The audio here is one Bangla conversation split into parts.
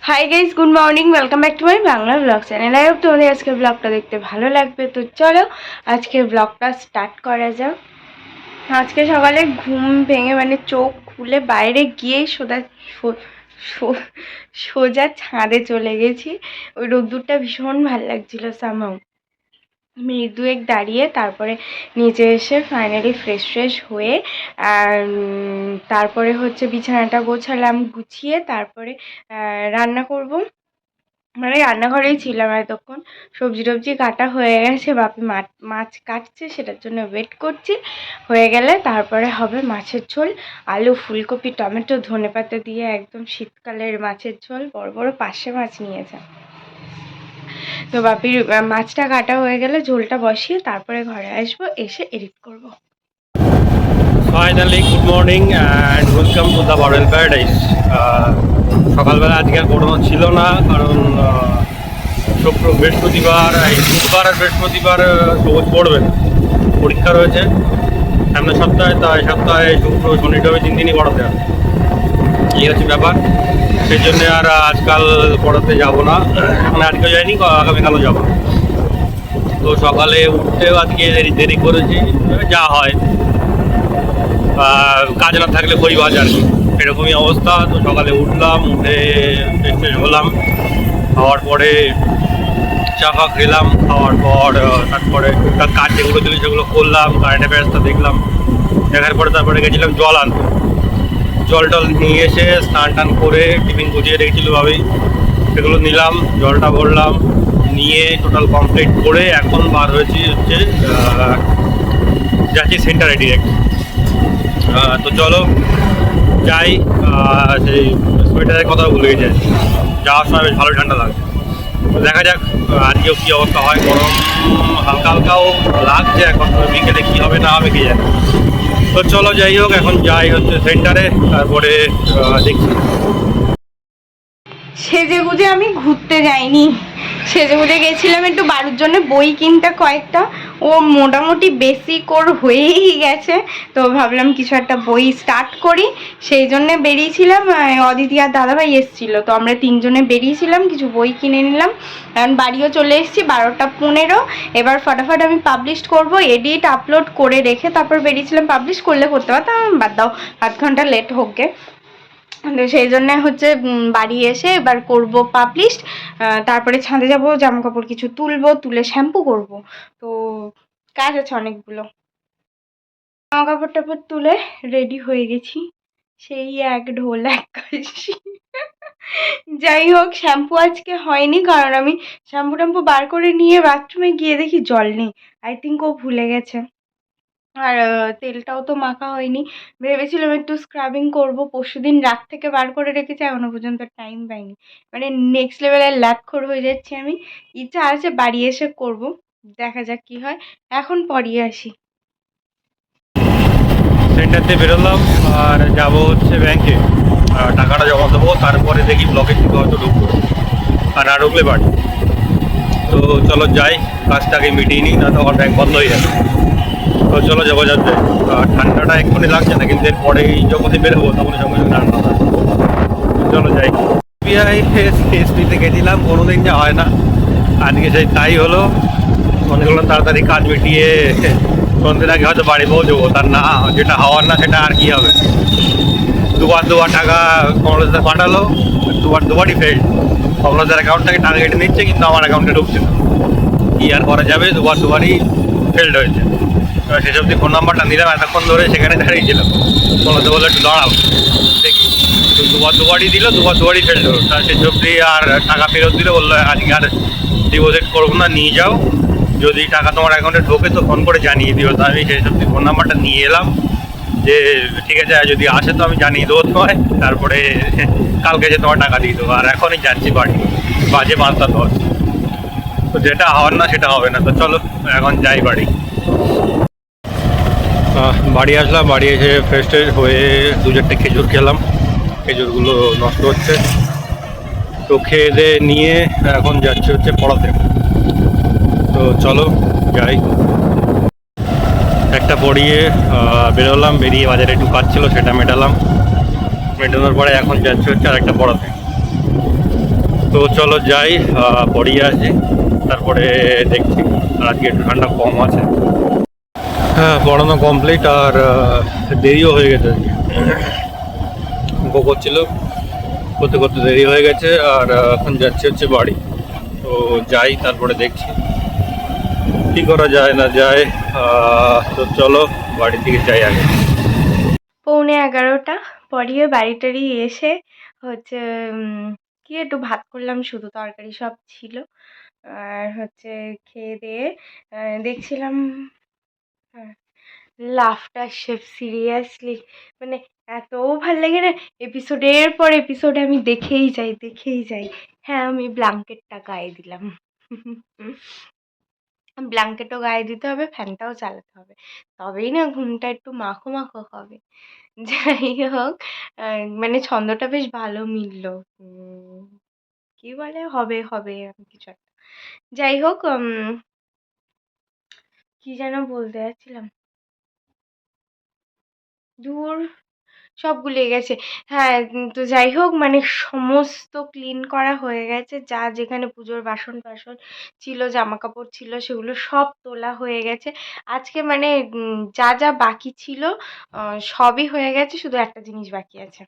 Hi guys, good morning, welcome back to my Bangla blog channel. I hope তোমাদের আজকের ব্লগটা দেখতে ভালো লাগবে। তো চলো আজকের ব্লগটা স্টার্ট করা যাক। আজকে সকালে ঘুম ভেঙে চোখ খুলে বাইরে গিয়েই সোজা ছাদে চলে গেছি। ওই রোদ্দুরটা ভীষণ ভালো লাগছিল সামাও। মিনিট দুয়েক দাঁড়িয়ে তারপরে নিচে এসে ফাইনালি ফ্রেশ হয়ে তারপরে বিছানাটা গোছালাম, গুছিয়ে তারপরে রান্না করব। রান্নাঘরেই ছিলাম এতক্ষণ। সবজি টবজি কাটা হয়ে গেছে, বাপি মাছ কাটছে, সেটার জন্য ওয়েট করছি। হয়ে গেলে তারপরে হবে মাছের ঝোল, আলু ফুলকপি টমেটো ধনেপাতা দিয়ে একদম শীতকালের মাছের ঝোল। বড় বড় পার্শে মাছ নিয়েছে। তো বাপির মাছটা কাটা হয়ে গেলে ঝোলটা বসিয়ে তারপরে ঘরে আসবো, এসে এডিট করব। Finally good morning and welcome to the Bardel paradise. সকালবেলা আজকে আর পড়ানো ছিল না, কারণ বৃহস্পতিবার, এই বুধবার আর বৃহস্পতিবার রোজ পড়বে, পরীক্ষা রয়েছে সামনের সপ্তাহে। তাই সপ্তাহে শুক্র শনি রবি 3 দিনই পড়াতে হবে, এই হচ্ছে ব্যাপার। সেই জন্য আর আজকাল পড়াতে যাব না, মানে আজকে যাইনি, আগামীকালও যাবো। তো সকালে উঠতেও আজকে দেরি করেছি, যা হয়, কাজ না থাকলে খই ভাজা আর কি, এরকমই অবস্থা। তো সকালে উঠলাম, উঠে ফ্রেশ হলাম, খাওয়ার পরে চা ফা খেলাম, খাওয়ার পর তারপরে টুকটাক কাজ যেগুলো ছিল সেগুলো করলাম, কারেন্ট অ্যাফেয়ার্সটা দেখলাম, দেখার পরে তারপরে গেছিলাম জল আনতে। জল টল নিয়ে এসে স্নান টান করে টিফিন গুছিয়ে রেখেছিল ভাবেই, সেগুলো নিলাম, জলটা ভরলাম, নিয়ে টোটাল কমপ্লিট করে এখন বার হয়েছি যাচ্ছি সেন্টারে ডিরেক্ট। তো চলো যাই। সেই সোয়েটারের কথা ভুলে গেছে, যাওয়ার সময় বেশ ভালো ঠান্ডা লাগে। তো দেখা যাক আজকেও কী অবস্থা হয়। গরম হালকা হালকাও লাগছে, এখন বিকেলে কী হবে না হবে কে জানে। তো চলো যাই হোক, এখন যাই সেন্টারে, তারপরে দেখছি। সেজেগুজে আমি ঘুরতে যাইনি, সেজেগুজে গেছিলাম একটু বাড়ির জন্য বই কিনতে কয়েকটা। ও মোটামুটি বেসিক ওর হয়েই গেছে, তো ভাবলাম কিছু একটা বই স্টার্ট করি, সেই জন্যে বেরিয়েছিলাম। অদিতি আর দাদাভাই এসেছিলো, তো আমরা 3 জনে বেরিয়েছিলাম, কিছু বই কিনে নিলাম। এখন বাড়িও চলে এসেছি, 12টা 15। এবার ফটাফট আমি পাবলিশ করব, এডিট আপলোড করে রেখে তারপর বেরিয়েছিলাম। পাবলিশ করলে করতে পারতাম, বাদ দাও, 8 ঘন্টা লেট হোক গে। সেই জন্য বাড়ি এসে এবার করব পাবলিশ। তারপরে ছাদে যাব, জামা কাপড় কিছু তুলবো, তুলে শ্যাম্পু করব। তো কাজ আছে অনেকগুলো। জামা কাপড় টাপড় তুলে রেডি হয়ে গেছি, সেই এক ঢোল এক কাশি। যাই হোক, শ্যাম্পু আজকে হয়নি, কারণ আমি শ্যাম্পু ট্যাম্পু বার করে নিয়ে বাথরুমে গিয়ে দেখি জল নেই। আই থিঙ্ক ও ভুলে গেছে। আর তেলটাও তো মাখা হয়নি, ভেবেছিলাম একটু স্ক্রাবিং করব। পরশুদিন রাত থেকে বার করে রেখেছি, এখনো পর্যন্ত টাইম পাইনি। নেক্সট লেভেলের ল্যাথখোর হয়ে যাচ্ছি আমি। ইচ্ছা আছে বাড়ি এসে করব, দেখা যাক কি হয়। এখন পরিয়ে আসি। সেন্টারতে বেরোলাম আর যাবো ব্যাংকে, টাকাটা জমা দেবো, তারপরে দেখি ব্লকের থেকে হয়তো ঢুকবো, আর না ঢুকলে বাড়ি। তো চলো যাই, কাজটাকে মিটিয়ে নিই, না তো আমার ব্যাংক বন্ধ হয়ে যাবে। তো চলো যাবো যাচ্ছে। ঠান্ডাটা এক্ষুনি লাগছে না, কিন্তু এরপরেই যখনই বেরোবো তখন সঙ্গে সঙ্গে ঠান্ডা লাগবে। চলো যাই। এসপিতে গেছিলাম, কোনোদিন যা হয় না, আজকে সেই তাই হলো। মনে করলাম তাড়াতাড়ি কাজ মিটিয়ে সন্ধ্যের আগে হয়তো বাড়ি পৌঁছবো, তার না, যেটা হওয়ার না সেটা আর কি হবে। দুবার টাকা কমলেশদা পাঠালো, দুবারই ফেল। কমলেশদার অ্যাকাউন্ট থেকে টাকা কেটে নিচ্ছে, কিন্তু আমার অ্যাকাউন্টে ঢুকছে না। কি আর করা যাবে, দুবারই ফেল্ড হয়েছে। সেসব দিয়ে ফোন নাম্বারটা নিলাম, এতক্ষণ ধরে সেখানে দাঁড়িয়েছিলাম। কমলেশদা বললো একটু দাঁড়াও দেখি, তো দুবারই দিল, দুবারই ফেল্ড হলো। তা সেসব দিয়ে আর টাকা ফেরত দিলে বললো আজকে আর ডিপোজিট করবো না, নিয়ে যাও, যদি টাকা তোমার অ্যাকাউন্টে ঢোকে তো ফোন করে জানিয়ে দিও। তা আমি সেই সব ফোন নাম্বারটা নিয়ে এলাম, যে ঠিক আছে যদি আসে তো আমি জানিয়ে দেবো তোমায়, তারপরে কালকে যে তোমার টাকা দিয়ে দেবো। আর এখনই যাচ্ছি বাড়ি, বাজে 5টা 10। তো যেটা হওয়ার না সেটা হবে না। তো চলো এখন যাই বাড়ি। বাড়ি আসলাম, বাড়ি এসে ফ্রেশ ট্রেশ হয়ে 2-4টে খেজুর খেলাম, খেজুরগুলো নষ্ট হচ্ছে। তো খেয়ে দিয়ে নিয়ে এখন যাচ্ছে পড়াতে। তো চলো যাই। একটা পড়িয়ে বেরোলাম, বেরিয়ে বাজারে একটু কাজ ছিল সেটা মেটানোর পরে এখন যাচ্ছে আর একটা পড়াতে। তো চলো যাই, পড়িয়ে আসি, তারপরে দেখছি। আর আজকে একটু ঠান্ডা কম আছে। হ্যাঁ, পড়ানো কমপ্লিট, আর দেরিও হয়ে গেছে আজকে। অঙ্ক করছিল, করতে করতে দেরি হয়ে গেছে। আর এখন যাচ্ছি হচ্ছে বাড়ি। তো যাই, তারপরে দেখছি কি করা যায় না যায়। তো চলো বাড়ির দিকে যাই আগে। 11:45 পড়িয়ে বাড়ি টাড়ি এসে হচ্ছে কি একটু ভাত করলাম, শুধু তরকারি সব ছিল। আর হচ্ছে খেয়ে দিয়ে দেখছিলাম লাফটার শেফ। সিরিয়াসলি মানে এত ভাল লাগে না, এপিসোডের পর এপিসোড আমি দেখেই যাই। হ্যাঁ, আমি ব্ল্যাঙ্কেটটা গায়ে দিলাম। ব্ল্যাঙ্কেটও গায়ে দিতে হবে, ফ্যানটাও চালাতে হবে, তবেই না ঘুমটা একটু মাখো মাখো হবে। যাই হোক, মানে ছন্দটা বেশ ভালো মিললো। কি বলে, হবে হবে কিছু একটা। যাই হোক, কি যেন বলতে যাচ্ছিলাম, দূর, সব গুলিয়ে গেছে। হ্যাঁ, তো যাই হোক, মানে সমস্ত ক্লিন করা হয়ে গেছে, যা যেখানে পুজোর বাসন টাসন ছিল, জামা কাপড় ছিল, সেগুলো সব তোলা হয়ে গেছে আজকে। মানে যা যা বাকি ছিল সবই হয়ে গেছে, শুধু একটা জিনিস বাকি আছে।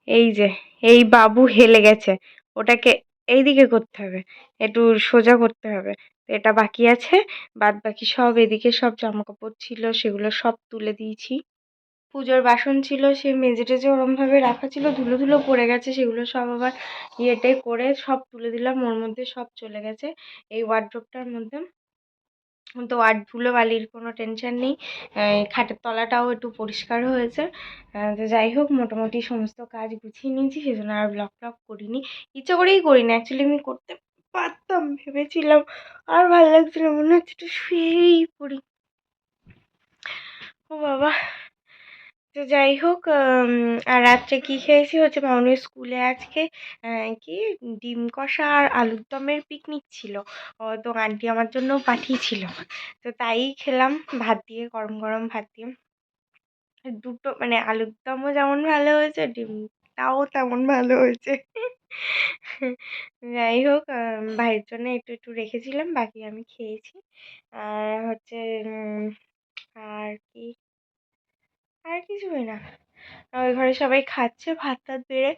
এই যে, এই বাবু হেলে গেছে, ওটাকে এইদিকে করতে হবে, একটু সোজা করতে হবে। তো এটা বাকি আছে, বাদ বাকি সব এদিকে সব জামা কাপড় ছিল, সেগুলো সব তুলে দিয়েছি। পুজোর বাসন ছিল, সে মেজে টেজে ওরমভাবে রাখা ছিল, ধুলো ধুলো পড়ে গেছে, সেগুলো সব আবার ইয়েতে করে সব তুলে দিলাম। ওর মধ্যে সব চলে গেছে এই ওয়ার্ডরোবটার মধ্যে। তো আর ধুলো বালির কোনো টেনশন নেই। খাটের তলাটাও একটু পরিষ্কার হয়েছে। তো যাই হোক, মোটামুটি সমস্ত কাজ গুছিয়ে নিয়েছি, সেজন্য আর ব্লগ টক করিনি, ইচ্ছা করেই করিনি। অ্যাকচুয়ালি আমি করতে পারতাম ভেবেছিলাম, আর ভালো লাগছিল, মনে হচ্ছে একটু শুয়েই পড়ি। ও বাবা। তো যাই হোক, আর রাত্রে কি খেয়েছি হচ্ছে, মামনির স্কুলে আজকে কি ডিম কষা আর আলুর দমের পিকনিক ছিল। তো আন্টি আমার জন্য পাঠিয়েছিল, তো তাই খেলাম ভাত দিয়ে, গরম গরম ভাত দিয়ে। দুটো মানে আলুর দমও যেমন ভালো হয়েছে, ডিমটাও তেমন ভালো হয়েছে। যাই হোক, ভাইয়ের জন্য একটু একটু রেখেছিলাম, বাকি আমি খেয়েছি। আর হচ্ছে আর কি, আর কিছুই না। ওই ঘরে সবাই খাচ্ছে, ভাত টাত বেড়ে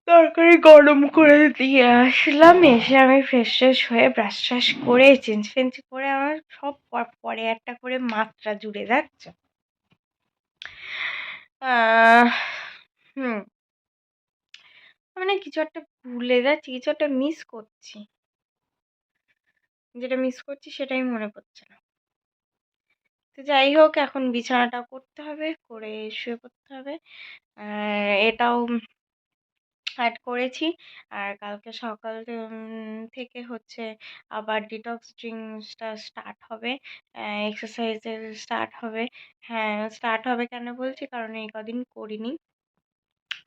তরকারি গরম করে দিয়ে আসলাম। এসে আমি ফ্রেশ ট্রেশ হয়ে ব্রাশ ট্রাশ করে চেঞ্জ ফেঞ্জ করে আমার সব পরে একটা করে মাত্রা জুড়ে যাচ্ছে। হুম, মানে কিছু একটা ভুলে যাচ্ছি, কিছু একটা মিস করছি, যেটা মিস করছি সেটাই মনে পড়ছে না। তো যাই হোক, এখন বিছানাটা করতে হবে, করে শুয়ে পড়তে হবে। এটাও অ্যাড করেছি। আর কালকে সকাল থেকে হচ্ছে আবার ডিটক্স ড্রিঙ্কসটা স্টার্ট হবে, এক্সারসাইজের স্টার্ট হবে। হ্যাঁ, স্টার্ট হবে কেন বলছি, কারণ এই কদিন করিনি।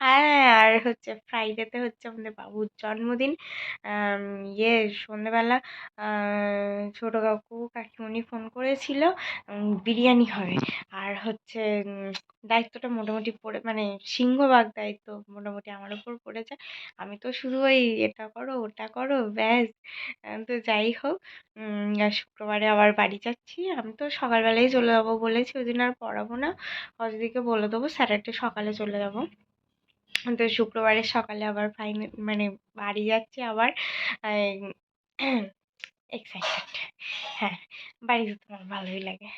হ্যাঁ, আর হচ্ছে ফ্রাইডেতে হচ্ছে আমাদের বাবুর জন্মদিন। ইয়ে সন্ধেবেলা ছোটো কাকু কাকিমণি ফোন করেছিল, বিরিয়ানি হবে। আর হচ্ছে দায়িত্বটা মোটামুটি পড়ে, মানে সিংহভাগ দায়িত্ব মোটামুটি আমার উপর পড়েছে। আমি তো শুধু ওই এটা করো ওটা করো ব্যাস। তো যাই হোক, আর শুক্রবারে আবার বাড়ি যাচ্ছি। আমি তো সকালবেলাই চলে যাবো বলেছি, ওই দিন আর পড়াবো না, অদিতিকে বলে দেবো স্যাটারডে সকালে চলে যাবো। তো শুক্রবারের সকালে আবার মানে বাড়ি যাচ্ছি আবার। এক্সাইটেড। হ্যাঁ, বাড়ি যেতে আমার ভালোই লাগে।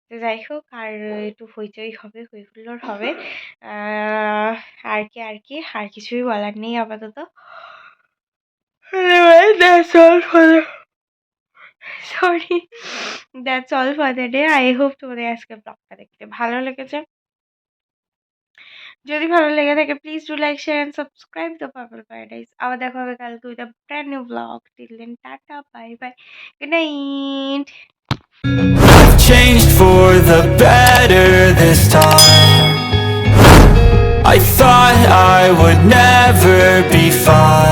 তো যাই হোক, আর একটু হইচই হবে, হই হুল্লোড় হবে। আর কি আর কিছুই বলার নেই আপাতত। Sorry, that's all for the day. I hope তোমাদের আজকে ব্লগটা দেখতে ভালো লেগেছে। যদি ভালো লেগে থাকে please do like share and subscribe the purple paradise. আবার দেখা হবে কালকে with a brand new blog. Till then, tata, bye bye, good night. I've changed for the better this time. I thought I would never be fine.